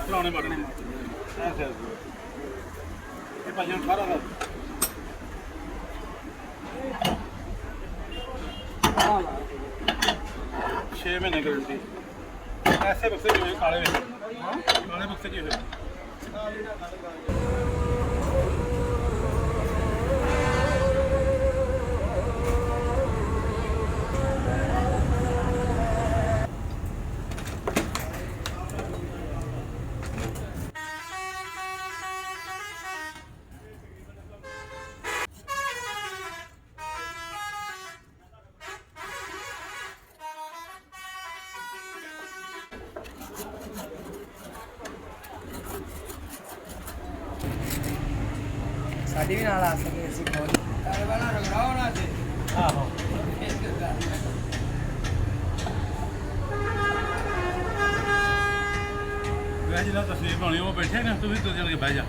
ਪੁਰਾਣੇ ਮਾਡਲ ਐਸੇ ਇਹ ਭਾਜੀ ਨੂੰ 18 ਦਾ 6 ਮਹੀਨੇ ਗਾਰੰਟੀ ऐसे बक्से जो है काले बक्से जो है साड़ी भी नाल आ सके ऐसी खोल अरे वाला रगड़ाओ ना से आहो वह जिला तस्वीर पानी वो बैठे ना तू भी तो चल के बह जा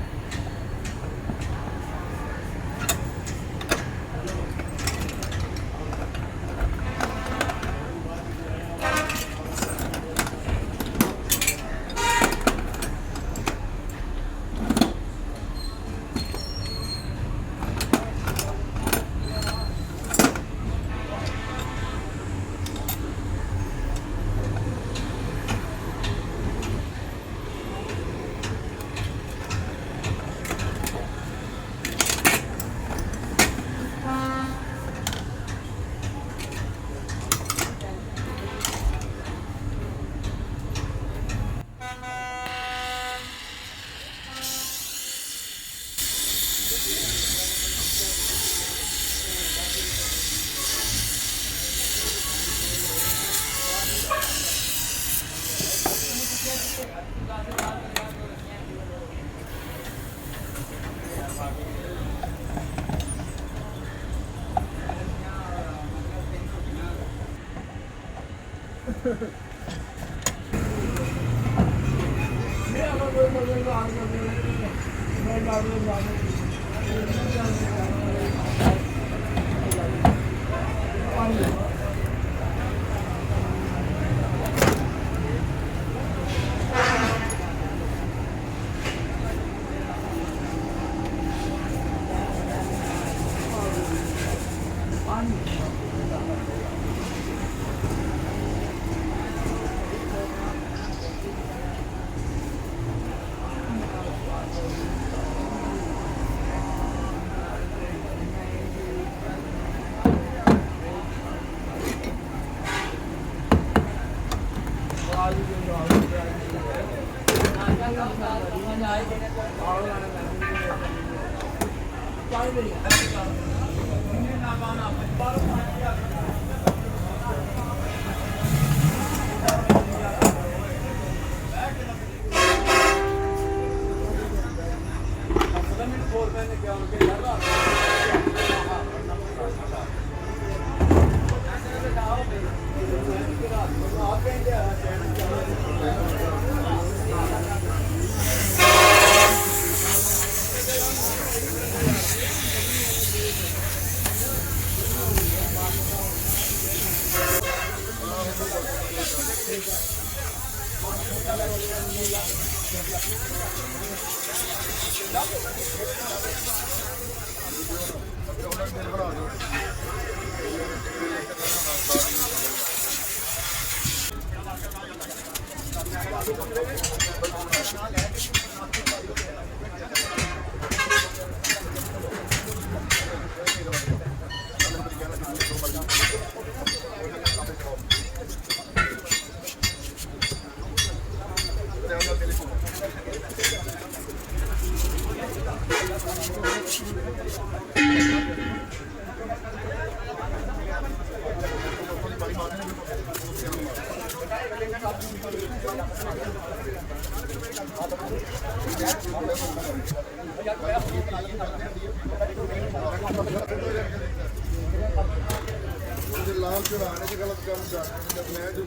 ਲਾਲ ਚੁਰਾਣੇ ਚ ਗਲਤ ਕੰਮ ਕਰ ਮੈਂ ਜੋ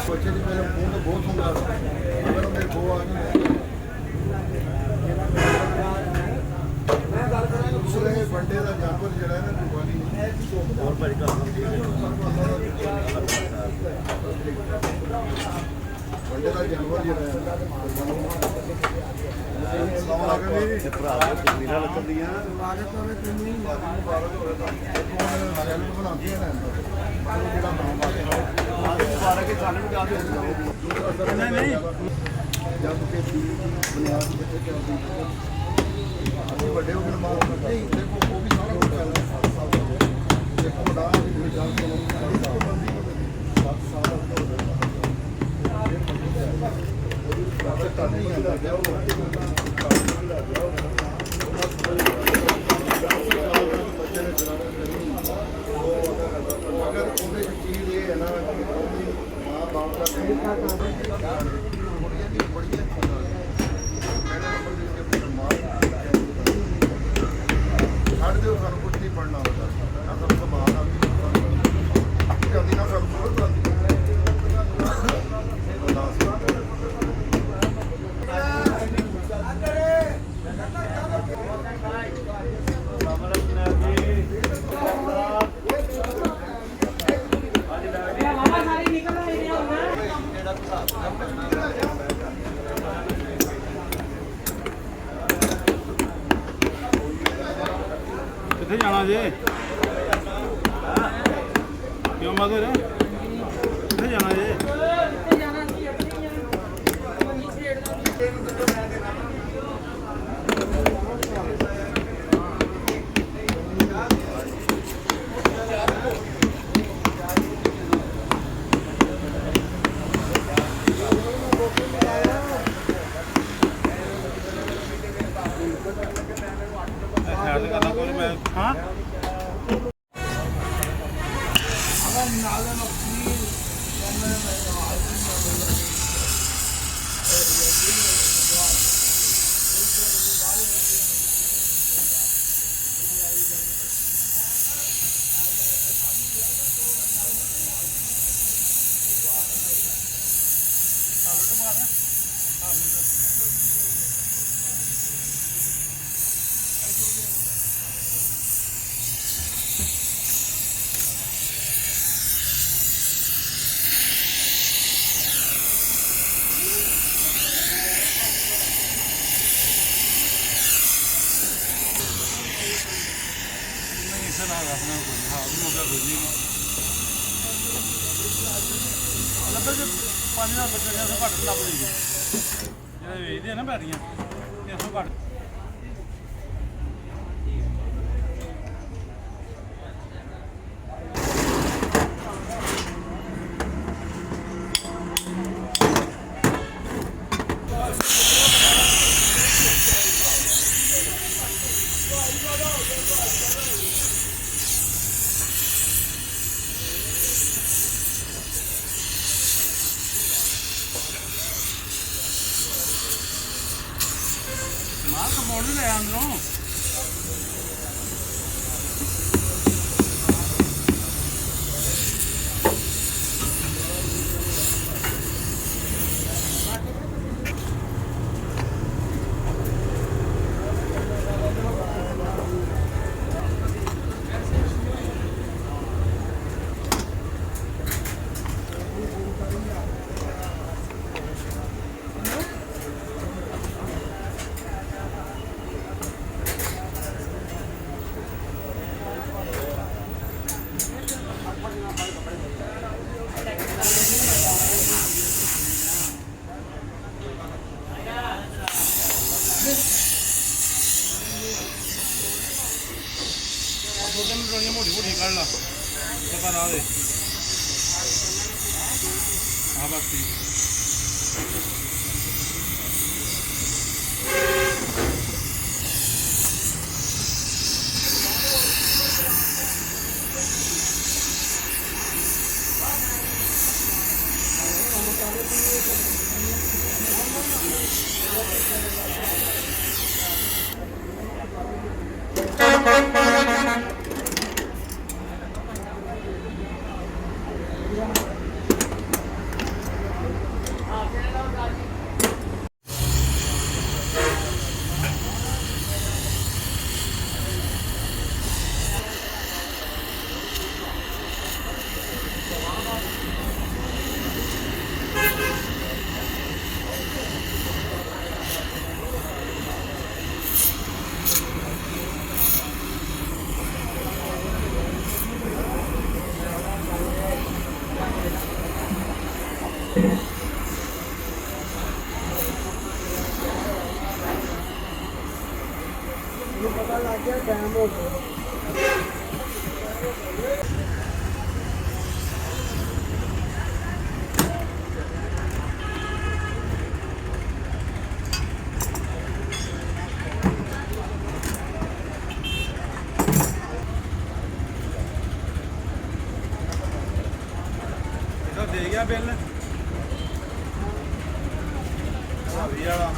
ਬੱਚੇ ਦੀ ਮੇਰੇ ਮੂੰਹ ਤੋਂ ਬਹੁਤ ਹੁੰਦਾ ਅਗਰ ਮੇਰੇ ਬੋ ਆ ਗਏ ਦੂਸਰੇ ਬੰਦੇ ਦਾ ਜਾਨਵਰ ਜਿਹੜਾ ਹੈ ਨਾ ਦੁਕਾਨੀ ਹੋਰ ਭਾਈ ਬੰਦੇ ਦਾ ਜਾਨਵਰ ਜਿਹੜਾ ਹੈ ਭਰਾ ਦੇ ਮੀਰਾ ਲੱਗਦੀਆਂ ਬਣਾਉਂਦੀਆਂ ਨੇ ਜਿਹੜਾ ਨਾਮ ਆ ਕੇ ਸਾਨੂੰ ਵੀ ਦੱਸ ਦਿਓ ਨਹੀਂ ਜਦ ਕਿ ਬੁਨਿਆਦ ਕਿੱਥੇ ਚੱਲਦੀ ਅਸੀਂ ਵੱਡੇ ਹੋ ਕੇ ਮਾਰ ਨਹੀਂ ਦੇਖੋ ਉਹ ਵੀ ਸਾਰਾ ਕੁਝ ਚੱਲਦਾ ਦੇਖੋ ਵੱਡਾ ਜਿਹੜੀ ਗੱਲ ਤੋਂ ਬੰਦੀ 7 ਸਾਲ ਹੋ ਗਏ ਉਹ ਤਾਂ ਨਹੀਂ ਲੱਗ ਗਿਆ ਅਗਰ ਉਹਦੇ ਚੀਜ਼ ਇਹ ਹੈ ਨਾ ਮਾਂ ਬਾਪ ਦਾ ਬੜੀਆਂ ਛੱਡ ਦਿਓ ਸਾਨੂੰ ਕੁਝ ਨਹੀਂ ਪੜਨਾ ਹੁੰਦਾ ਨਾ ਸਭ ਤੋਂ ਬਾਹਰ ਆ ਵੀ ਕਦੀ ਨਾ ਸਭ ਤੋਂ ਬੰਦ ਕਿੱਥੇ ਜਾਣਾ ਜੇ ਕਿਉਂ ਮਗਰ ਕਿੱਥੇ ਜਾਣਾ ਜੇ ਹਾਂ ਲੱਭੇ ਜੇ 5000 ਬੱਚੇ ਤੋਂ ਘੱਟ ਲੱਭ ਲਈਏ ਜਿਹੜੇ ਵੇਚਦੇ ਆ ਨਾ ਬੈਟਰੀਆਂ 300 ਘੱਟ ਮਾਲ ਕਮੋੜ ਵੀ ਲੈ ਅੰਦਰੋਂ ਮੋਟੀ ਮੋਟੀ ਕੱਢ ਲਾ ਪਤਾ ਨਾ ਦੇ ਆ ਬਾਕੀ ਪਤਾ ਲੱਗ ਗਿਆ ਟਾਈਮ ਹੋ ਗਿਆ। ਇਹਦਾ ਦੇ ਗਿਆ ਬਿੱਲ ਭਾਵੀ ਵਾਲਾ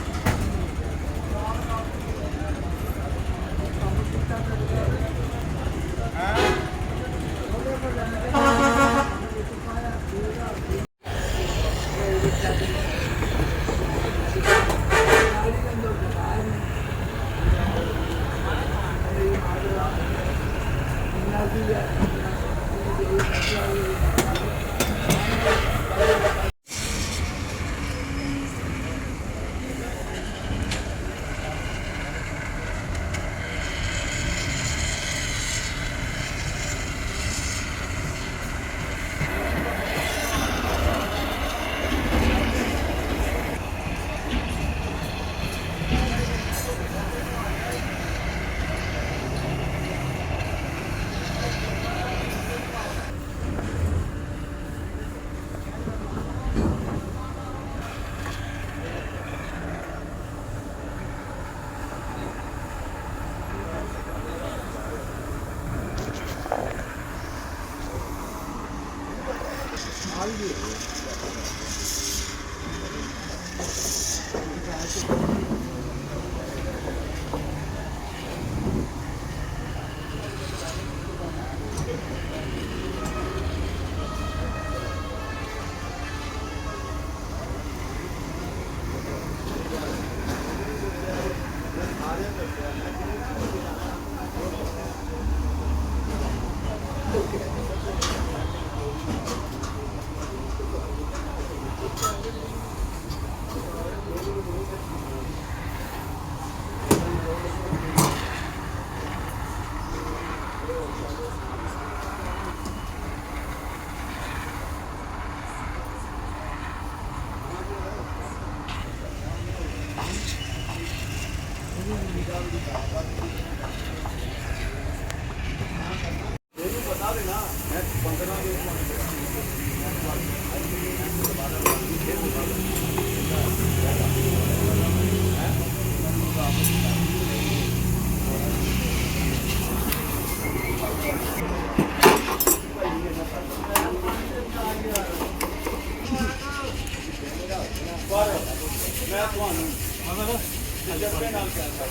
ਮੈਂ ਤੁਹਾਨੂੰ ਮਤਲਬ ਤਜਰਬੇ ਨਾਲ ਕਹਿੰਦਾ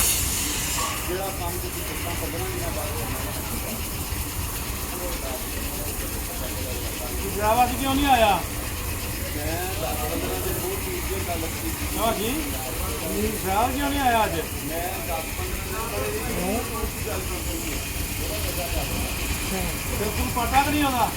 ਜਿਹੜਾ ਕੰਮ ਤੁਸੀਂ ਕਿੰਨਾ 15 ਦਿਨਾਂ ਬਾਅਦ ਗੁਜਰਾਵਾਦ ਕਿਉਂ ਨਹੀਂ ਆਇਆ? ਮੈਂ 10-15 ਦਿਨ ਹੋਰ ਚੀਜ਼ ਦੀ ਗੱਲ ਕੀਤੀ ਹਾਂ ਜੀ। ਗੁਜਰਾਵਾਦ ਕਿਉਂ ਨਹੀਂ ਆਇਆ ਅੱਜ? ਮੈਂ 10-15 ਦਿਨ ਗੱਲ ਕਰਦੀ ਬਿਲਕੁਲ ਪਤਾ ਕਿ ਨਹੀਂ ਆਉਂਦਾ।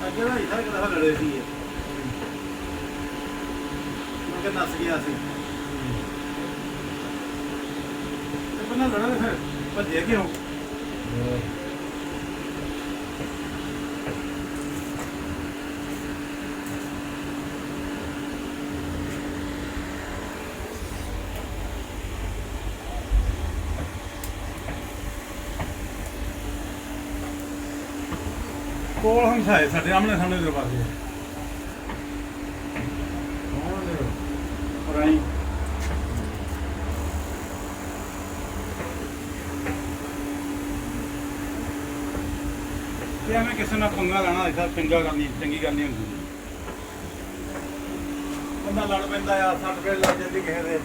ਅੱਗੇ ਦਾ ਇਧਰ ਕਿਹਦਾ ਲੜੇ ਸੀ ਕਿ ਨਸ ਗਿਆ ਸੀ ਤੇ ਬੰਨਾ ਲੜਾ ਫਿਰ ਭੱਜਿਆ ਕਿਉਂ ਕੋਲ ਹਮਸਾਏ ਸਾਡੇ ਆਮਣੇ ਸਾਹਮਣੇ ਦੇ ਪਾਸੇ ਰਾਈ ਤੇ ਐਵੇਂ ਕਿਸੇ ਨਾਲ ਪੰਗਾ ਲੈਣਾ ਇਦਾਂ ਚੰਗੀ ਗੱਲ ਨਹੀਂ ਹੁੰਦੀ ਬੰਦਾ ਲੜ ਪੈਂਦਾ ਆ 60 ਰੁਪਏ ਲੱਗ ਜਾਂਦੀ ਕਿਸੇ ਦੇ